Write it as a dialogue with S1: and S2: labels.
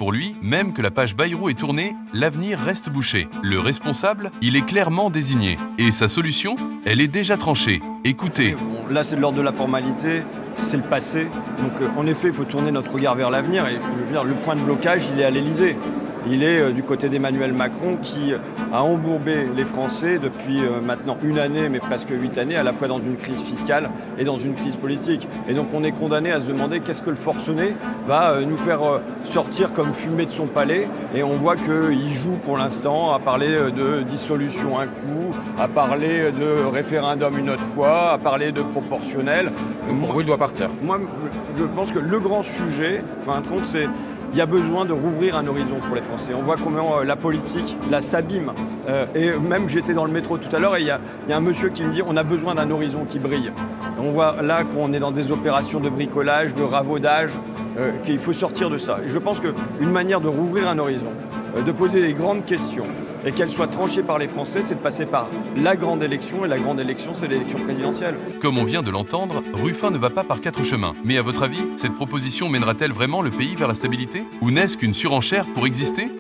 S1: Pour lui, même que la page Bayrou est tournée, l'avenir reste bouché. Le responsable, il est clairement désigné. Et sa solution, elle est déjà tranchée. Écoutez.
S2: Bon, là, c'est de l'ordre de la formalité, c'est le passé. Donc, en effet, il faut tourner notre regard vers l'avenir. Et je veux dire, le point de blocage, il est à l'Élysée. Il est du côté d'Emmanuel Macron qui a embourbé les Français depuis maintenant une année, mais presque 8 années, à la fois dans une crise fiscale et dans une crise politique. Et donc on est condamné à se demander qu'est-ce que le forcené va nous faire sortir comme fumée de son palais. Et on voit qu'il joue pour l'instant à parler de dissolution un coup, à parler de référendum une autre fois, à parler de proportionnel.
S3: Pour vous, il doit partir.
S2: Moi, je pense que le grand sujet, en fin de compte, c'est il y a besoin de rouvrir un horizon pour les Français. On voit comment la politique, là, s'abîme. Et même, j'étais dans le métro tout à l'heure et il y a un monsieur qui me dit on a besoin d'un horizon qui brille. Et on voit là qu'on est dans des opérations de bricolage, de ravaudage, qu'il faut sortir de ça. Et je pense qu'une manière de rouvrir un horizon, de poser les grandes questions et qu'elles soient tranchées par les Français, c'est de passer par la grande élection. Et la grande élection, c'est l'élection présidentielle.
S1: Comme on vient de l'entendre, Ruffin ne va pas par 4 chemins. Mais à votre avis, cette proposition mènera-t-elle vraiment le pays vers la stabilité? Ou n'est-ce qu'une surenchère pour exister?